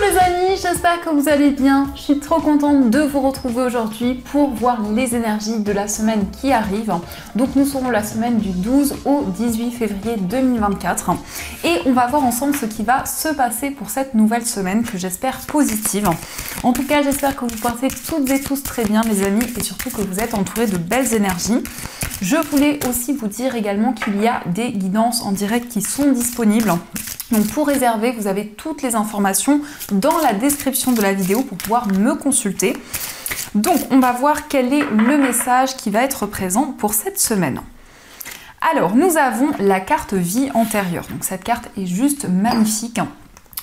les amis, j'espère que vous allez bien. Je suis trop contente de vous retrouver aujourd'hui pour voir les énergies de la semaine qui arrive. Donc nous serons la semaine du 12 au 18 février 2024 et on va voir ensemble ce qui va se passer pour cette nouvelle semaine que j'espère positive. En tout cas, j'espère que vous passez toutes et tous très bien mes amis et surtout que vous êtes entourés de belles énergies. Je voulais aussi vous dire également qu'il y a des guidances en direct qui sont disponibles. Donc pour réserver, vous avez toutes les informations dans la description de la vidéo pour pouvoir me consulter. Donc on va voir quel est le message qui va être présent pour cette semaine. Alors nous avons la carte vie antérieure. Donc cette carte est juste magnifique.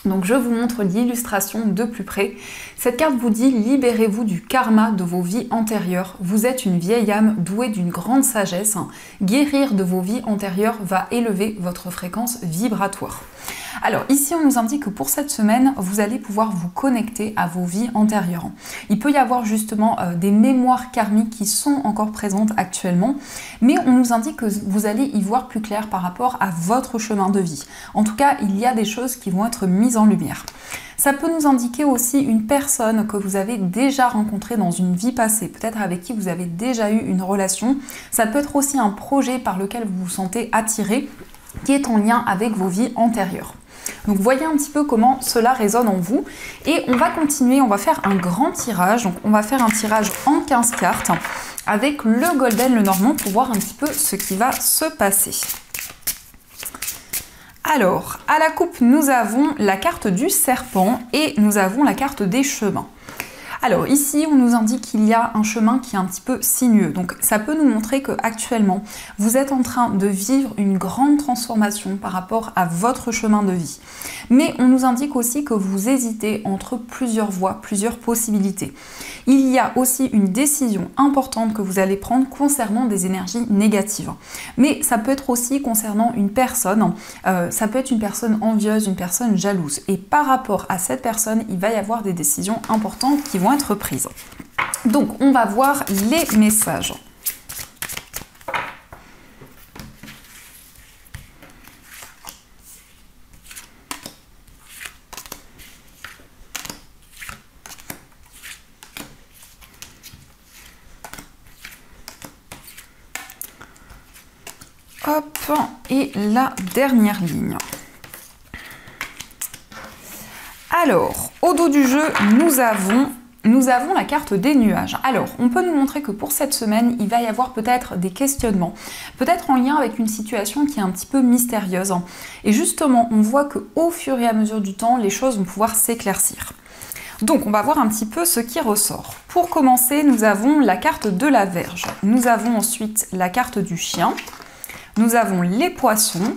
Donc je vous montre l'illustration de plus près. Cette carte vous dit « Libérez-vous du karma de vos vies antérieures. Vous êtes une vieille âme douée d'une grande sagesse. Guérir de vos vies antérieures va élever votre fréquence vibratoire. » Alors ici on nous indique que pour cette semaine, vous allez pouvoir vous connecter à vos vies antérieures. Il peut y avoir justement des mémoires karmiques qui sont encore présentes actuellement, mais on nous indique que vous allez y voir plus clair par rapport à votre chemin de vie. En tout cas, il y a des choses qui vont être mises en lumière. Ça peut nous indiquer aussi une personne que vous avez déjà rencontrée dans une vie passée, peut-être avec qui vous avez déjà eu une relation. Ça peut être aussi un projet par lequel vous vous sentez attiré, qui est en lien avec vos vies antérieures. Donc voyez un petit peu comment cela résonne en vous. Et on va continuer, on va faire un grand tirage. Donc on va faire un tirage en 15 cartes avec le Golden Lenormand pour voir un petit peu ce qui va se passer. Alors, à la coupe, nous avons la carte du serpent et nous avons la carte des chemins. Alors ici, on nous indique qu'il y a un chemin qui est un petit peu sinueux. Donc ça peut nous montrer que actuellement, vous êtes en train de vivre une grande transformation par rapport à votre chemin de vie. Mais on nous indique aussi que vous hésitez entre plusieurs voies, plusieurs possibilités. Il y a aussi une décision importante que vous allez prendre concernant des énergies négatives. Mais ça peut être aussi concernant une personne, ça peut être une personne envieuse, une personne jalouse. Et par rapport à cette personne, il va y avoir des décisions importantes qui vont être prises. Donc on va voir les messages. Hop, et la dernière ligne. Alors, au dos du jeu, nous avons la carte des nuages. Alors, on peut nous montrer que pour cette semaine, il va y avoir peut-être des questionnements, peut-être en lien avec une situation qui est un petit peu mystérieuse. Et justement, on voit qu'au fur et à mesure du temps, les choses vont pouvoir s'éclaircir. Donc, on va voir un petit peu ce qui ressort. Pour commencer, nous avons la carte de la Vierge. Nous avons ensuite la carte du chien. Nous avons les poissons.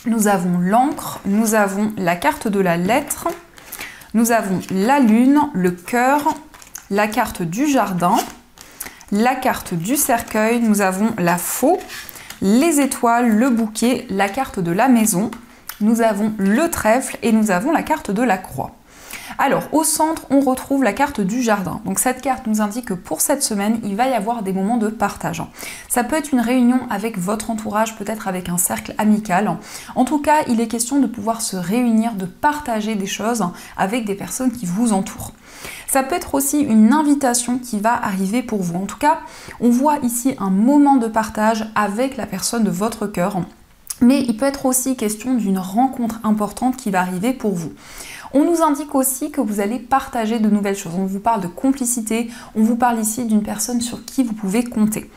Nous avons l'encre. Nous avons la carte de la lettre. Nous avons la lune, le cœur, la carte du jardin, la carte du cercueil, nous avons la faux, les étoiles, le bouquet, la carte de la maison, nous avons le trèfle et nous avons la carte de la croix. Alors, au centre, on retrouve la carte du jardin. Donc cette carte nous indique que pour cette semaine, il va y avoir des moments de partage. Ça peut être une réunion avec votre entourage, peut-être avec un cercle amical. En tout cas, il est question de pouvoir se réunir, de partager des choses avec des personnes qui vous entourent. Ça peut être aussi une invitation qui va arriver pour vous. En tout cas, on voit ici un moment de partage avec la personne de votre cœur. Mais il peut être aussi question d'une rencontre importante qui va arriver pour vous. On nous indique aussi que vous allez partager de nouvelles choses. On vous parle de complicité, on vous parle ici d'une personne sur qui vous pouvez compter.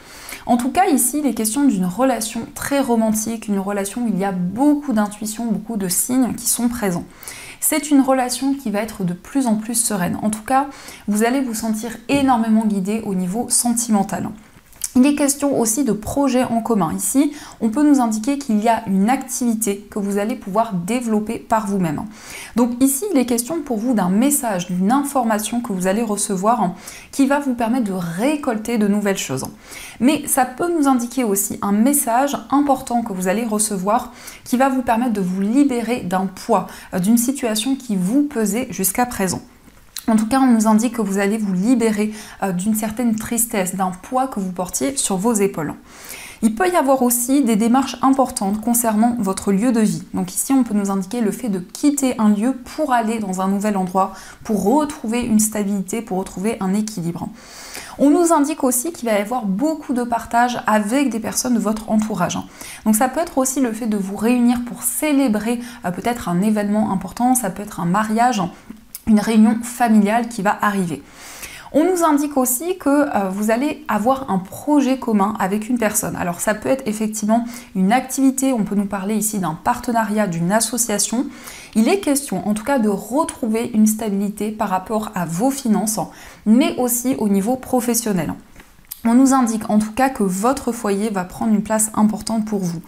En tout cas, ici, il est question d'une relation très romantique, une relation où il y a beaucoup d'intuition, beaucoup de signes qui sont présents. C'est une relation qui va être de plus en plus sereine. En tout cas, vous allez vous sentir énormément guidé au niveau sentimental. Il est question aussi de projets en commun. Ici, on peut nous indiquer qu'il y a une activité que vous allez pouvoir développer par vous-même. Donc ici, il est question pour vous d'un message, d'une information que vous allez recevoir qui va vous permettre de récolter de nouvelles choses. Mais ça peut nous indiquer aussi un message important que vous allez recevoir qui va vous permettre de vous libérer d'un poids, d'une situation qui vous pesait jusqu'à présent. En tout cas, on nous indique que vous allez vous libérer d'une certaine tristesse, d'un poids que vous portiez sur vos épaules. Il peut y avoir aussi des démarches importantes concernant votre lieu de vie. Donc ici, on peut nous indiquer le fait de quitter un lieu pour aller dans un nouvel endroit, pour retrouver une stabilité, pour retrouver un équilibre. On nous indique aussi qu'il va y avoir beaucoup de partage avec des personnes de votre entourage. Donc ça peut être aussi le fait de vous réunir pour célébrer peut-être un événement important, ça peut être un mariage, une réunion familiale qui va arriver. On nous indique aussi que vous allez avoir un projet commun avec une personne. Alors ça peut être effectivement une activité, on peut nous parler ici d'un partenariat, d'une association. Il est question en tout cas de retrouver une stabilité par rapport à vos finances, mais aussi au niveau professionnel. On nous indique en tout cas que votre foyer va prendre une place importante pour vous.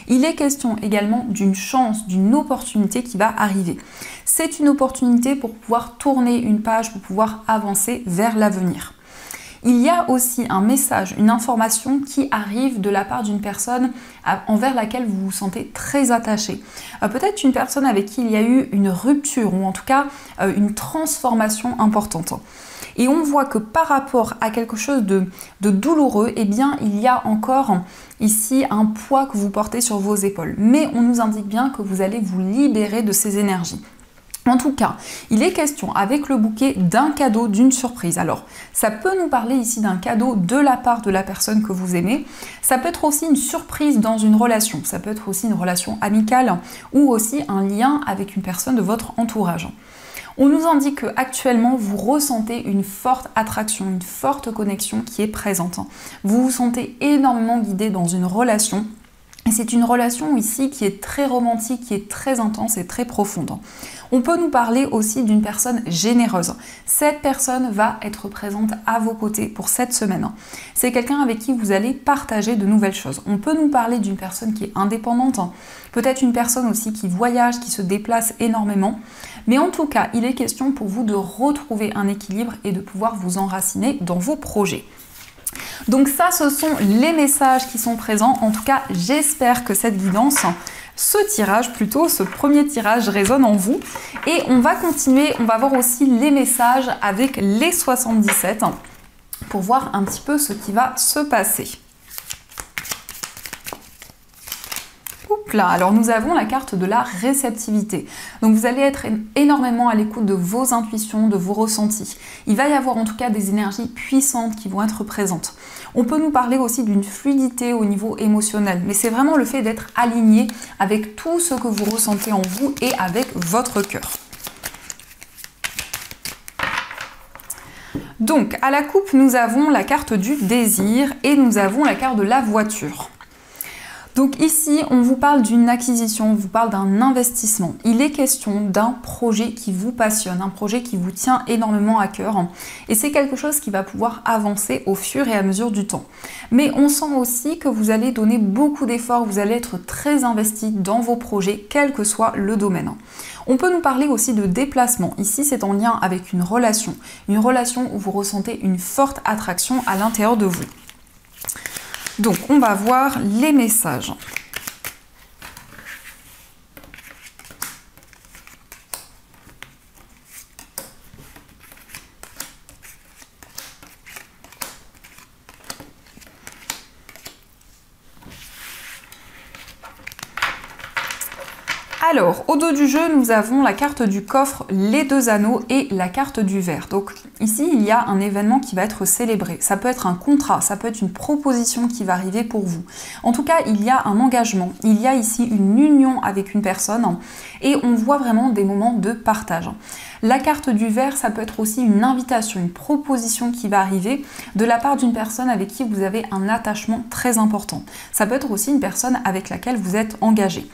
Il est question également d'une chance, d'une opportunité qui va arriver. C'est une opportunité pour pouvoir tourner une page, pour pouvoir avancer vers l'avenir. Il y a aussi un message, une information qui arrive de la part d'une personne envers laquelle vous vous sentez très attaché. Peut-être une personne avec qui il y a eu une rupture ou en tout cas une transformation importante. Et on voit que par rapport à quelque chose de douloureux, eh bien, il y a encore ici un poids que vous portez sur vos épaules. Mais on nous indique bien que vous allez vous libérer de ces énergies. En tout cas, il est question avec le bouquet d'un cadeau, d'une surprise. Alors, ça peut nous parler ici d'un cadeau de la part de la personne que vous aimez. Ça peut être aussi une surprise dans une relation. Ça peut être aussi une relation amicale ou aussi un lien avec une personne de votre entourage. On nous indique qu'actuellement, vous ressentez une forte attraction, une forte connexion qui est présente. Vous vous sentez énormément guidé dans une relation. Et c'est une relation ici qui est très romantique, qui est très intense et très profonde. On peut nous parler aussi d'une personne généreuse. Cette personne va être présente à vos côtés pour cette semaine. C'est quelqu'un avec qui vous allez partager de nouvelles choses. On peut nous parler d'une personne qui est indépendante, peut-être une personne aussi qui voyage, qui se déplace énormément. Mais en tout cas, il est question pour vous de retrouver un équilibre et de pouvoir vous enraciner dans vos projets. Donc ça, ce sont les messages qui sont présents. En tout cas, j'espère que cette guidance, ce premier tirage résonne en vous. Et on va continuer, on va voir aussi les messages avec les 77 pour voir un petit peu ce qui va se passer. Là, alors nous avons la carte de la réceptivité. Donc vous allez être énormément à l'écoute de vos intuitions, de vos ressentis. Il va y avoir en tout cas des énergies puissantes qui vont être présentes. On peut nous parler aussi d'une fluidité au niveau émotionnel, mais c'est vraiment le fait d'être aligné avec tout ce que vous ressentez en vous et avec votre cœur. Donc à la coupe, nous avons la carte du désir et nous avons la carte de la voiture. Donc ici, on vous parle d'une acquisition, on vous parle d'un investissement. Il est question d'un projet qui vous passionne, un projet qui vous tient énormément à cœur. Et c'est quelque chose qui va pouvoir avancer au fur et à mesure du temps. Mais on sent aussi que vous allez donner beaucoup d'efforts, vous allez être très investi dans vos projets, quel que soit le domaine. On peut nous parler aussi de déplacement. Ici, c'est en lien avec une relation où vous ressentez une forte attraction à l'intérieur de vous. Donc, on va voir les messages. Alors, au dos du jeu, nous avons la carte du coffre, les deux anneaux et la carte du verre. Donc ici, il y a un événement qui va être célébré. Ça peut être un contrat, ça peut être une proposition qui va arriver pour vous. En tout cas, il y a un engagement. Il y a ici une union avec une personne et on voit vraiment des moments de partage. La carte du verre, ça peut être aussi une invitation, une proposition qui va arriver de la part d'une personne avec qui vous avez un attachement très important. Ça peut être aussi une personne avec laquelle vous êtes engagé.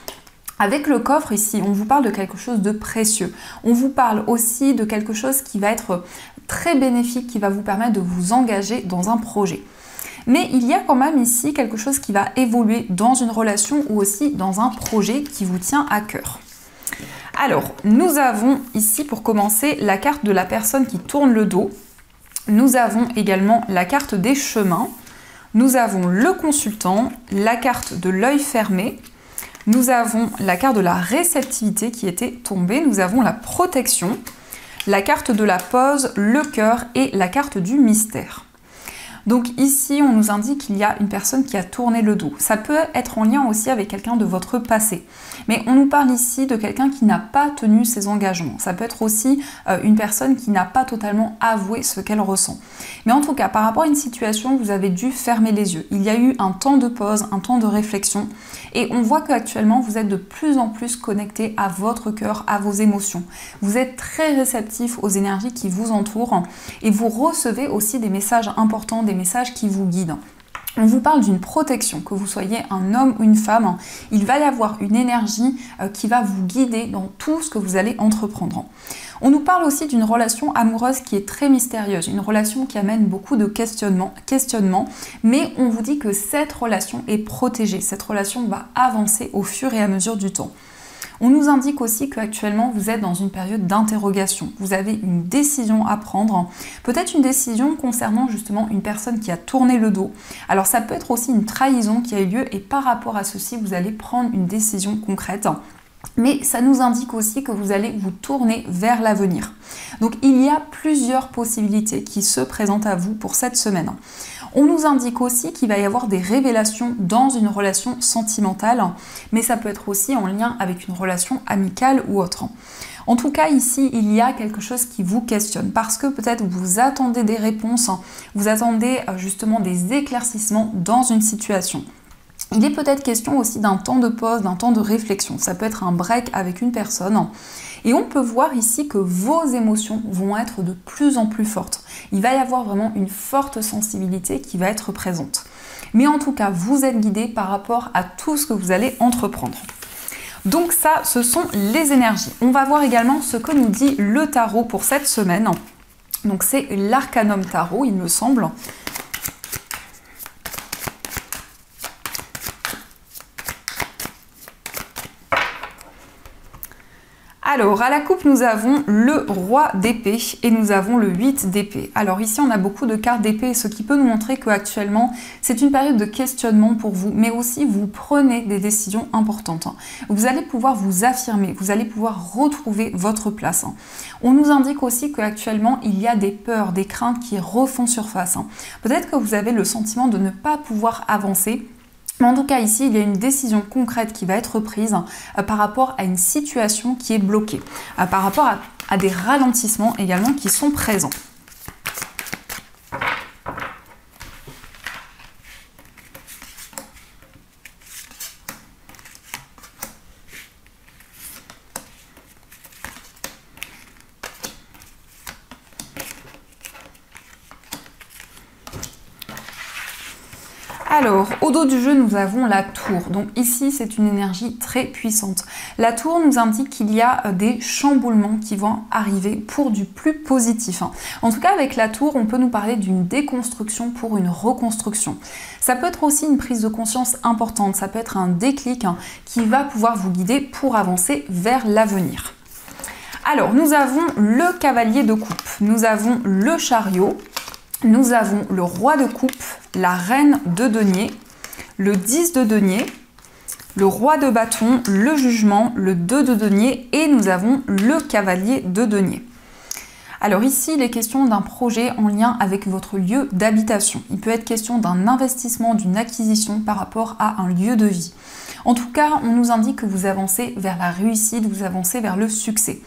Avec le coffre ici, on vous parle de quelque chose de précieux. On vous parle aussi de quelque chose qui va être très bénéfique, qui va vous permettre de vous engager dans un projet. Mais il y a quand même ici quelque chose qui va évoluer dans une relation ou aussi dans un projet qui vous tient à cœur. Alors, nous avons ici pour commencer la carte de la personne qui tourne le dos. Nous avons également la carte des chemins. Nous avons le consultant, la carte de l'œil fermé. Nous avons la carte de la réceptivité qui était tombée, nous avons la protection, la carte de la pause, le cœur et la carte du mystère. Donc ici, on nous indique qu'il y a une personne qui a tourné le dos. Ça peut être en lien aussi avec quelqu'un de votre passé. Mais on nous parle ici de quelqu'un qui n'a pas tenu ses engagements. Ça peut être aussi une personne qui n'a pas totalement avoué ce qu'elle ressent. Mais en tout cas, par rapport à une situation, vous avez dû fermer les yeux. Il y a eu un temps de pause, un temps de réflexion. Et on voit qu'actuellement, vous êtes de plus en plus connecté à votre cœur, à vos émotions. Vous êtes très réceptif aux énergies qui vous entourent et vous recevez aussi des messages importants, des messages qui vous guident. On vous parle d'une protection, que vous soyez un homme ou une femme, il va y avoir une énergie qui va vous guider dans tout ce que vous allez entreprendre. On nous parle aussi d'une relation amoureuse qui est très mystérieuse, une relation qui amène beaucoup de questionnements, mais on vous dit que cette relation est protégée, cette relation va avancer au fur et à mesure du temps. On nous indique aussi qu'actuellement vous êtes dans une période d'interrogation. Vous avez une décision à prendre, peut-être une décision concernant justement une personne qui a tourné le dos. Alors ça peut être aussi une trahison qui a eu lieu et par rapport à ceci, vous allez prendre une décision concrète. Mais ça nous indique aussi que vous allez vous tourner vers l'avenir. Donc il y a plusieurs possibilités qui se présentent à vous pour cette semaine. On nous indique aussi qu'il va y avoir des révélations dans une relation sentimentale, mais ça peut être aussi en lien avec une relation amicale ou autre. En tout cas, ici, il y a quelque chose qui vous questionne parce que peut-être vous attendez des réponses, vous attendez justement des éclaircissements dans une situation. Il est peut-être question aussi d'un temps de pause, d'un temps de réflexion. Ça peut être un break avec une personne. Et on peut voir ici que vos émotions vont être de plus en plus fortes. Il va y avoir vraiment une forte sensibilité qui va être présente. Mais en tout cas, vous êtes guidé par rapport à tout ce que vous allez entreprendre. Donc ça, ce sont les énergies. On va voir également ce que nous dit le tarot pour cette semaine. Donc c'est l'Arcanum Tarot, il me semble. Alors, à la coupe, nous avons le roi d'épée et nous avons le 8 d'épée. Alors ici, on a beaucoup de cartes d'épée, ce qui peut nous montrer qu'actuellement, c'est une période de questionnement pour vous, mais aussi vous prenez des décisions importantes. Vous allez pouvoir vous affirmer, vous allez pouvoir retrouver votre place. On nous indique aussi qu'actuellement, il y a des peurs, des craintes qui refont surface. Peut-être que vous avez le sentiment de ne pas pouvoir avancer. Mais en tout cas, ici, il y a une décision concrète qui va être prise par rapport à une situation qui est bloquée, par rapport à des ralentissements également qui sont présents. Alors, au dos du jeu, nous avons la tour. Donc ici, c'est une énergie très puissante. La tour nous indique qu'il y a des chamboulements qui vont arriver pour du plus positif. En tout cas, avec la tour, on peut nous parler d'une déconstruction pour une reconstruction. Ça peut être aussi une prise de conscience importante. Ça peut être un déclic qui va pouvoir vous guider pour avancer vers l'avenir. Alors, nous avons le cavalier de coupe. Nous avons le chariot. Nous avons le roi de coupe, la reine de denier, le 10 de denier, le roi de bâton, le jugement, le 2 de denier et nous avons le cavalier de denier. Alors ici, il est question d'un projet en lien avec votre lieu d'habitation. Il peut être question d'un investissement, d'une acquisition par rapport à un lieu de vie. En tout cas, on nous indique que vous avancez vers la réussite, vous avancez vers le succès.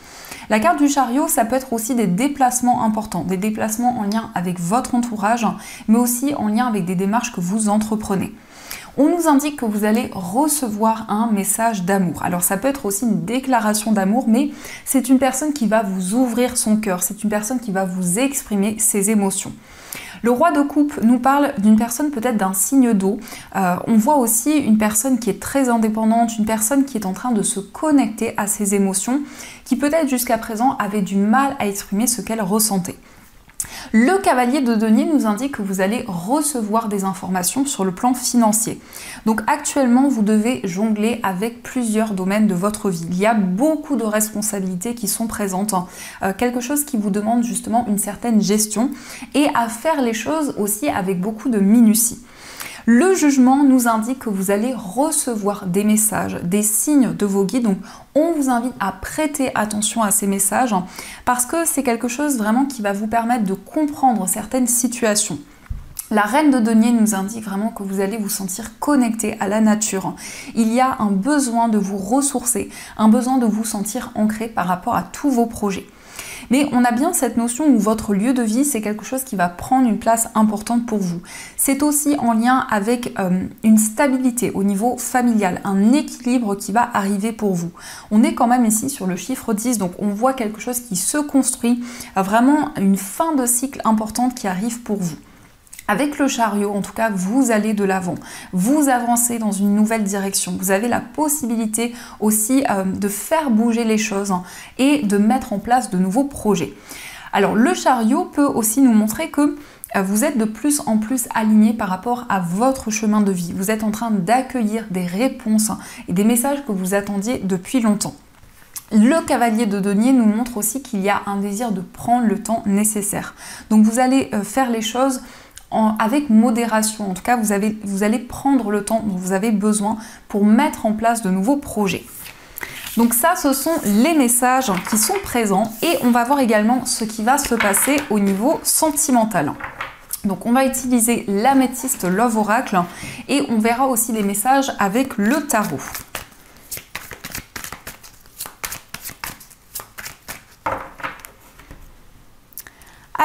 La carte du chariot, ça peut être aussi des déplacements importants, des déplacements en lien avec votre entourage, mais aussi en lien avec des démarches que vous entreprenez. On nous indique que vous allez recevoir un message d'amour. Alors ça peut être aussi une déclaration d'amour, mais c'est une personne qui va vous ouvrir son cœur, c'est une personne qui va vous exprimer ses émotions. Le roi de coupe nous parle d'une personne peut-être d'un signe d'eau. On voit aussi une personne qui est très indépendante, une personne qui est en train de se connecter à ses émotions, qui peut-être jusqu'à présent avait du mal à exprimer ce qu'elle ressentait. Le cavalier de denier nous indique que vous allez recevoir des informations sur le plan financier. Donc actuellement, vous devez jongler avec plusieurs domaines de votre vie. Il y a beaucoup de responsabilités qui sont présentes, quelque chose qui vous demande justement une certaine gestion et à faire les choses aussi avec beaucoup de minutie. Le jugement nous indique que vous allez recevoir des messages, des signes de vos guides. Donc, on vous invite à prêter attention à ces messages parce que c'est quelque chose vraiment qui va vous permettre de comprendre certaines situations. La reine de denier nous indique vraiment que vous allez vous sentir connecté à la nature. Il y a un besoin de vous ressourcer, un besoin de vous sentir ancré par rapport à tous vos projets. Mais on a bien cette notion où votre lieu de vie, c'est quelque chose qui va prendre une place importante pour vous. C'est aussi en lien avec une stabilité au niveau familial, un équilibre qui va arriver pour vous. On est quand même ici sur le chiffre 10, donc on voit quelque chose qui se construit, vraiment une fin de cycle importante qui arrive pour vous. Avec le chariot, en tout cas, vous allez de l'avant, vous avancez dans une nouvelle direction. Vous avez la possibilité aussi de faire bouger les choses et de mettre en place de nouveaux projets. Alors, le chariot peut aussi nous montrer que vous êtes de plus en plus aligné par rapport à votre chemin de vie. Vous êtes en train d'accueillir des réponses et des messages que vous attendiez depuis longtemps. Le cavalier de denier nous montre aussi qu'il y a un désir de prendre le temps nécessaire. Donc, vous allez faire les choses avec modération. En tout cas, vous allez prendre le temps dont vous avez besoin pour mettre en place de nouveaux projets. Donc ça, ce sont les messages qui sont présents et on va voir également ce qui va se passer au niveau sentimental. Donc on va utiliser l'améthyste Love Oracle et on verra aussi les messages avec le tarot.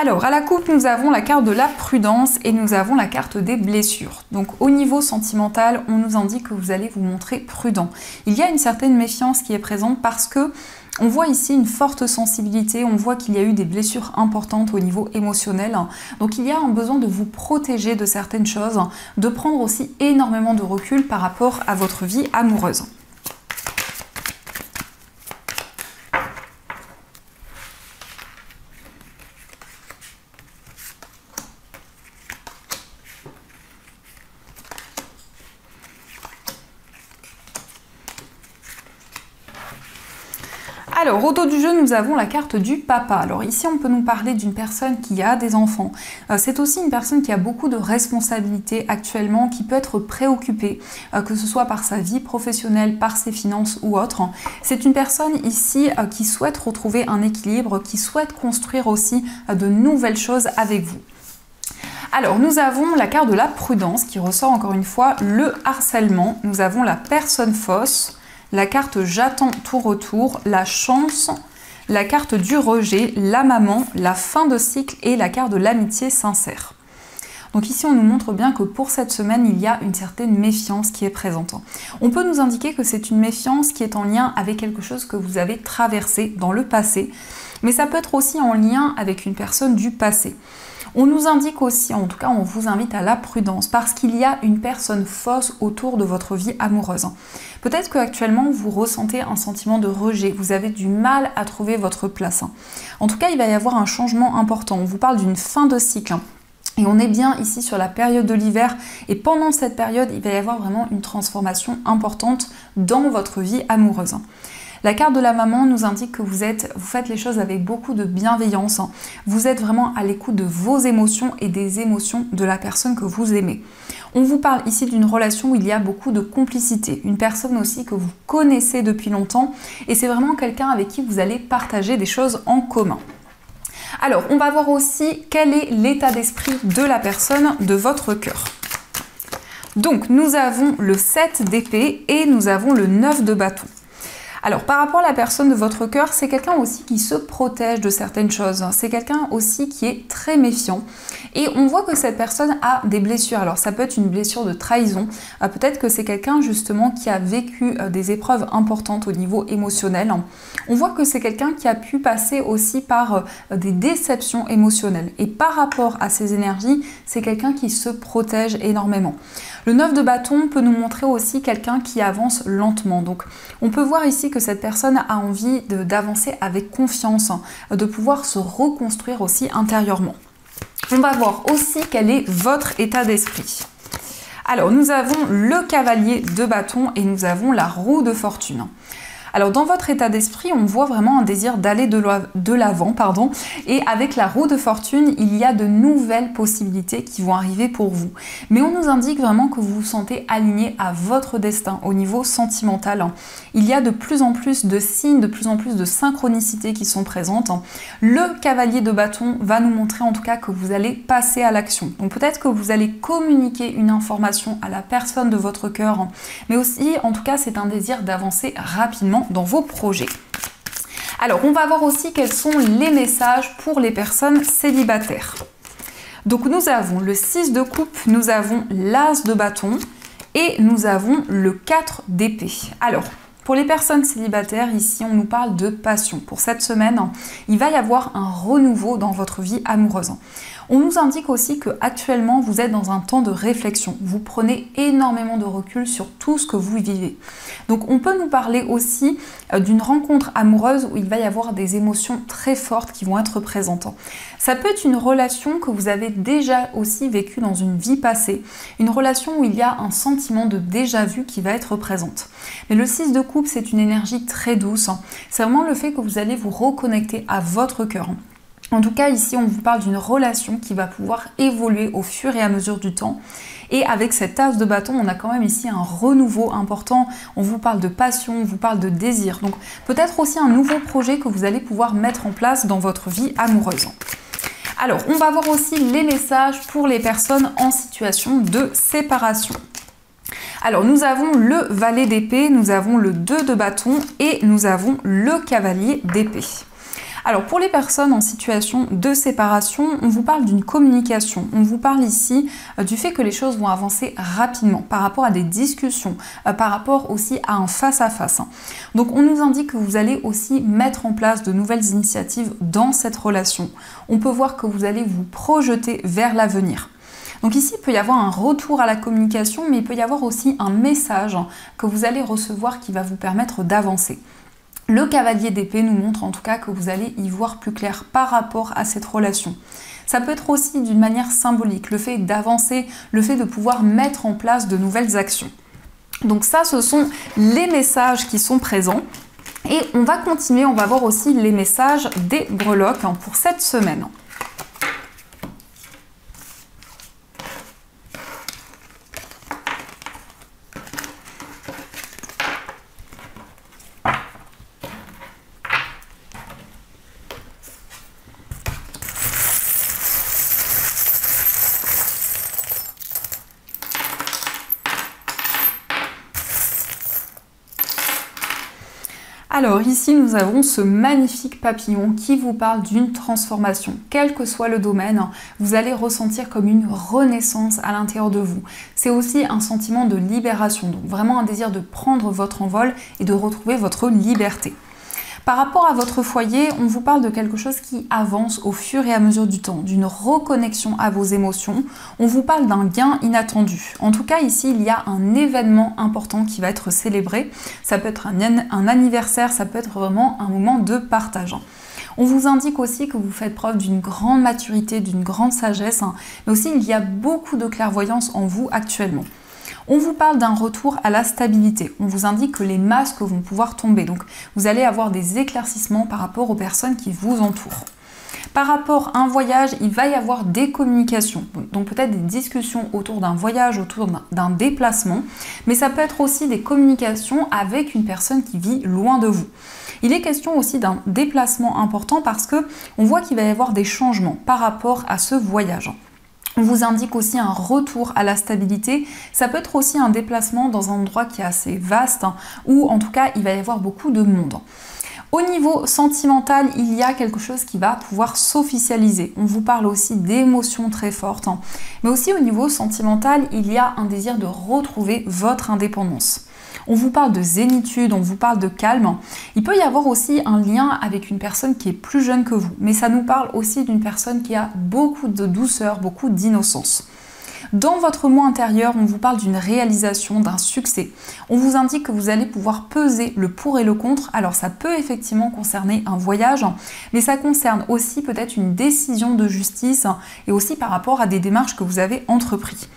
Alors, à la coupe, nous avons la carte de la prudence et nous avons la carte des blessures. Donc, au niveau sentimental, on nous indique que vous allez vous montrer prudent. Il y a une certaine méfiance qui est présente parce que on voit ici une forte sensibilité, on voit qu'il y a eu des blessures importantes au niveau émotionnel. Donc, il y a un besoin de vous protéger de certaines choses, de prendre aussi énormément de recul par rapport à votre vie amoureuse. Alors, au dos du jeu, nous avons la carte du papa. Alors ici, on peut nous parler d'une personne qui a des enfants. C'est aussi une personne qui a beaucoup de responsabilités actuellement, qui peut être préoccupée, que ce soit par sa vie professionnelle, par ses finances ou autre. C'est une personne ici qui souhaite retrouver un équilibre, qui souhaite construire aussi de nouvelles choses avec vous. Alors, nous avons la carte de la prudence qui ressort encore une fois le harcèlement. Nous avons la personne fausse, la carte j'attends tout retour, la chance, la carte du rejet, la maman, la fin de cycle et la carte de l'amitié sincère. Donc ici, on nous montre bien que pour cette semaine, il y a une certaine méfiance qui est présente. On peut nous indiquer que c'est une méfiance qui est en lien avec quelque chose que vous avez traversé dans le passé, mais ça peut être aussi en lien avec une personne du passé. On nous indique aussi, en tout cas on vous invite à la prudence parce qu'il y a une personne fausse autour de votre vie amoureuse. Peut-être qu'actuellement vous ressentez un sentiment de rejet, vous avez du mal à trouver votre place. En tout cas, il va y avoir un changement important. On vous parle d'une fin de cycle. Et on est bien ici sur la période de l'hiver et pendant cette période, il va y avoir vraiment une transformation importante dans votre vie amoureuse. La carte de la maman nous indique que vous faites les choses avec beaucoup de bienveillance. Vous êtes vraiment à l'écoute de vos émotions et des émotions de la personne que vous aimez. On vous parle ici d'une relation où il y a beaucoup de complicité. Une personne aussi que vous connaissez depuis longtemps et c'est vraiment quelqu'un avec qui vous allez partager des choses en commun. Alors, on va voir aussi quel est l'état d'esprit de la personne de votre cœur. Donc, nous avons le 7 d'épée et nous avons le 9 de bâton. Alors, par rapport à la personne de votre cœur, c'est quelqu'un aussi qui se protège de certaines choses. C'est quelqu'un aussi qui est très méfiant. Et on voit que cette personne a des blessures. Alors, ça peut être une blessure de trahison. Peut-être que c'est quelqu'un justement qui a vécu des épreuves importantes au niveau émotionnel. On voit que c'est quelqu'un qui a pu passer aussi par des déceptions émotionnelles. Et par rapport à ces énergies, c'est quelqu'un qui se protège énormément. Le 9 de bâton peut nous montrer aussi quelqu'un qui avance lentement. Donc, on peut voir ici que cette personne a envie d'avancer avec confiance, de pouvoir se reconstruire aussi intérieurement. On va voir aussi quel est votre état d'esprit. Alors, nous avons le cavalier de bâton et nous avons la roue de fortune. Alors dans votre état d'esprit, on voit vraiment un désir d'aller de l'avant, et avec la roue de fortune, il y a de nouvelles possibilités qui vont arriver pour vous. Mais on nous indique vraiment que vous vous sentez aligné à votre destin au niveau sentimental. Il y a de plus en plus de signes, de plus en plus de synchronicités qui sont présentes. Le cavalier de bâton va nous montrer en tout cas que vous allez passer à l'action. Donc peut-être que vous allez communiquer une information à la personne de votre cœur, mais aussi en tout cas c'est un désir d'avancer rapidement dans vos projets. Alors, on va voir aussi quels sont les messages pour les personnes célibataires. Donc, nous avons le 6 de coupe, nous avons l'as de bâton et nous avons le 4 d'épée. Alors, pour les personnes célibataires, ici, on nous parle de passion. Pour cette semaine, il va y avoir un renouveau dans votre vie amoureuse. On nous indique aussi que actuellement vous êtes dans un temps de réflexion. Vous prenez énormément de recul sur tout ce que vous vivez. Donc on peut nous parler aussi d'une rencontre amoureuse où il va y avoir des émotions très fortes qui vont être présentes. Ça peut être une relation que vous avez déjà aussi vécue dans une vie passée. Une relation où il y a un sentiment de déjà-vu qui va être présente. Mais le 6 de coupe, c'est une énergie très douce. C'est vraiment le fait que vous allez vous reconnecter à votre cœur. En tout cas, ici, on vous parle d'une relation qui va pouvoir évoluer au fur et à mesure du temps. Et avec cette as de bâton, on a quand même ici un renouveau important. On vous parle de passion, on vous parle de désir. Donc peut-être aussi un nouveau projet que vous allez pouvoir mettre en place dans votre vie amoureuse. Alors, on va voir aussi les messages pour les personnes en situation de séparation. Alors, nous avons le valet d'épée, nous avons le 2 de bâton et nous avons le cavalier d'épée. Alors pour les personnes en situation de séparation, on vous parle d'une communication. On vous parle ici du fait que les choses vont avancer rapidement par rapport à des discussions, par rapport aussi à un face-à-face. Donc on nous indique que vous allez aussi mettre en place de nouvelles initiatives dans cette relation. On peut voir que vous allez vous projeter vers l'avenir. Donc ici, il peut y avoir un retour à la communication, mais il peut y avoir aussi un message que vous allez recevoir qui va vous permettre d'avancer. Le cavalier d'épée nous montre en tout cas que vous allez y voir plus clair par rapport à cette relation. Ça peut être aussi d'une manière symbolique, le fait d'avancer, le fait de pouvoir mettre en place de nouvelles actions. Donc ça, ce sont les messages qui sont présents. Et on va continuer, on va voir aussi les messages des breloques pour cette semaine. Alors ici, nous avons ce magnifique papillon qui vous parle d'une transformation. Quel que soit le domaine, vous allez ressentir comme une renaissance à l'intérieur de vous. C'est aussi un sentiment de libération, donc vraiment un désir de prendre votre envol et de retrouver votre liberté. Par rapport à votre foyer, on vous parle de quelque chose qui avance au fur et à mesure du temps, d'une reconnexion à vos émotions. On vous parle d'un gain inattendu. En tout cas, ici, il y a un événement important qui va être célébré. Ça peut être un anniversaire, ça peut être vraiment un moment de partage. On vous indique aussi que vous faites preuve d'une grande maturité, d'une grande sagesse, mais aussi il y a beaucoup de clairvoyance en vous actuellement. On vous parle d'un retour à la stabilité. On vous indique que les masques vont pouvoir tomber. Donc, vous allez avoir des éclaircissements par rapport aux personnes qui vous entourent. Par rapport à un voyage, il va y avoir des communications. Donc, peut-être des discussions autour d'un voyage, autour d'un déplacement. Mais ça peut être aussi des communications avec une personne qui vit loin de vous. Il est question aussi d'un déplacement important parce qu'on voit qu'il va y avoir des changements par rapport à ce voyage. On vous indique aussi un retour à la stabilité. Ça peut être aussi un déplacement dans un endroit qui est assez vaste, où en tout cas il va y avoir beaucoup de monde. Au niveau sentimental, il y a quelque chose qui va pouvoir s'officialiser. On vous parle aussi d'émotions très fortes. Mais aussi au niveau sentimental, il y a un désir de retrouver votre indépendance. On vous parle de zénitude, on vous parle de calme. Il peut y avoir aussi un lien avec une personne qui est plus jeune que vous, mais ça nous parle aussi d'une personne qui a beaucoup de douceur, beaucoup d'innocence. Dans votre moi intérieur, on vous parle d'une réalisation, d'un succès. On vous indique que vous allez pouvoir peser le pour et le contre. Alors ça peut effectivement concerner un voyage, mais ça concerne aussi peut-être une décision de justice et aussi par rapport à des démarches que vous avez entreprises.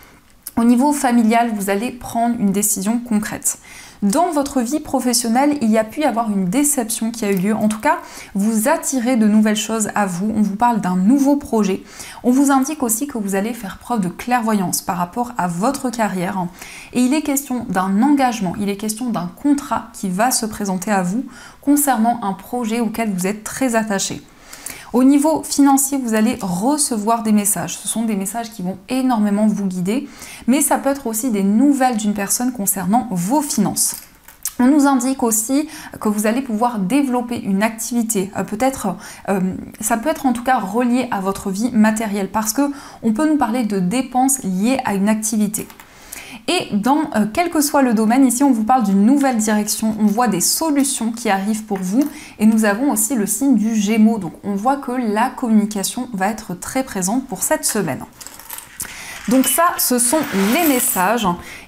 Au niveau familial, vous allez prendre une décision concrète. Dans votre vie professionnelle, il y a pu y avoir une déception qui a eu lieu. En tout cas, vous attirez de nouvelles choses à vous. On vous parle d'un nouveau projet. On vous indique aussi que vous allez faire preuve de clairvoyance par rapport à votre carrière. Et il est question d'un engagement, il est question d'un contrat qui va se présenter à vous concernant un projet auquel vous êtes très attaché. Au niveau financier, vous allez recevoir des messages. Ce sont des messages qui vont énormément vous guider, mais ça peut être aussi des nouvelles d'une personne concernant vos finances. On nous indique aussi que vous allez pouvoir développer une activité, ça peut être en tout cas relié à votre vie matérielle, parce que on peut nous parler de dépenses liées à une activité. Et dans quel que soit le domaine, ici on vous parle d'une nouvelle direction, on voit des solutions qui arrivent pour vous et nous avons aussi le signe du Gémeaux, donc on voit que la communication va être très présente pour cette semaine. Donc ça, ce sont les messages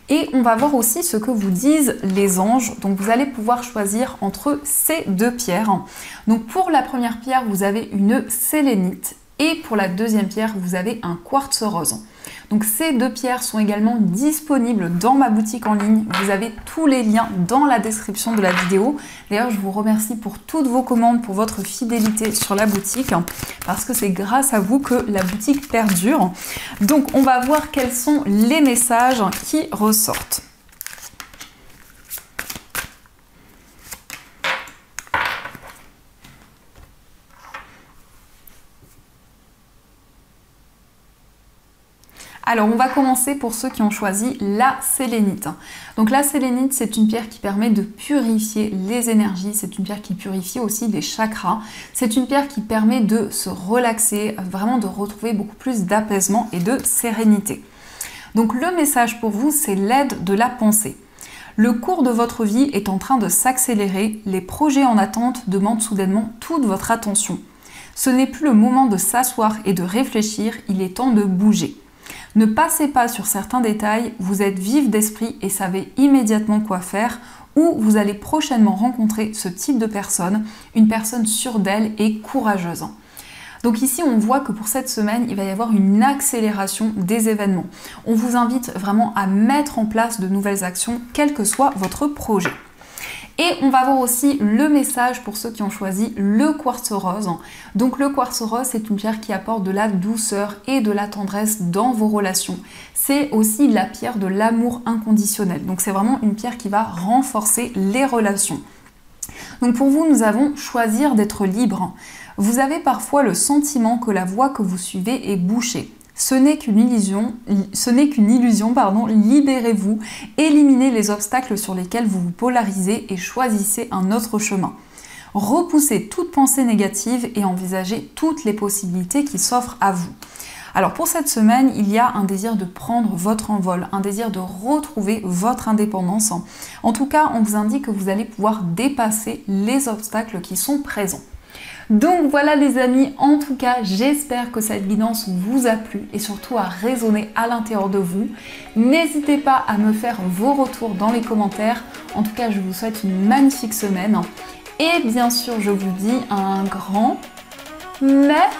et on va voir aussi ce que vous disent les anges. Donc vous allez pouvoir choisir entre ces deux pierres. Donc pour la première pierre, vous avez une sélénite et pour la deuxième pierre, vous avez un quartz rose. Donc ces deux pierres sont également disponibles dans ma boutique en ligne. Vous avez tous les liens dans la description de la vidéo. D'ailleurs, je vous remercie pour toutes vos commandes, pour votre fidélité sur la boutique, parce que c'est grâce à vous que la boutique perdure. Donc on va voir quels sont les messages qui ressortent. Alors on va commencer pour ceux qui ont choisi la sélénite. Donc la sélénite, c'est une pierre qui permet de purifier les énergies, c'est une pierre qui purifie aussi les chakras, c'est une pierre qui permet de se relaxer, vraiment de retrouver beaucoup plus d'apaisement et de sérénité. Donc le message pour vous, c'est l'aide de la pensée. Le cours de votre vie est en train de s'accélérer, les projets en attente demandent soudainement toute votre attention. Ce n'est plus le moment de s'asseoir et de réfléchir, il est temps de bouger. Ne passez pas sur certains détails, vous êtes vif d'esprit et savez immédiatement quoi faire, ou vous allez prochainement rencontrer ce type de personne, une personne sûre d'elle et courageuse. Donc ici, on voit que pour cette semaine, il va y avoir une accélération des événements. On vous invite vraiment à mettre en place de nouvelles actions, quel que soit votre projet. Et on va voir aussi le message pour ceux qui ont choisi le quartz rose. Donc le quartz rose, c'est une pierre qui apporte de la douceur et de la tendresse dans vos relations. C'est aussi la pierre de l'amour inconditionnel. Donc c'est vraiment une pierre qui va renforcer les relations. Donc pour vous, nous avons choisir d'être libre. Vous avez parfois le sentiment que la voie que vous suivez est bouchée. Ce n'est qu'une illusion, libérez-vous, éliminez les obstacles sur lesquels vous vous polarisez et choisissez un autre chemin. Repoussez toute pensée négative et envisagez toutes les possibilités qui s'offrent à vous. Alors pour cette semaine, il y a un désir de prendre votre envol, un désir de retrouver votre indépendance. En tout cas, on vous indique que vous allez pouvoir dépasser les obstacles qui sont présents. Donc voilà les amis, en tout cas j'espère que cette guidance vous a plu et surtout a résonné à l'intérieur de vous. N'hésitez pas à me faire vos retours dans les commentaires. En tout cas je vous souhaite une magnifique semaine et bien sûr je vous dis un grand merci.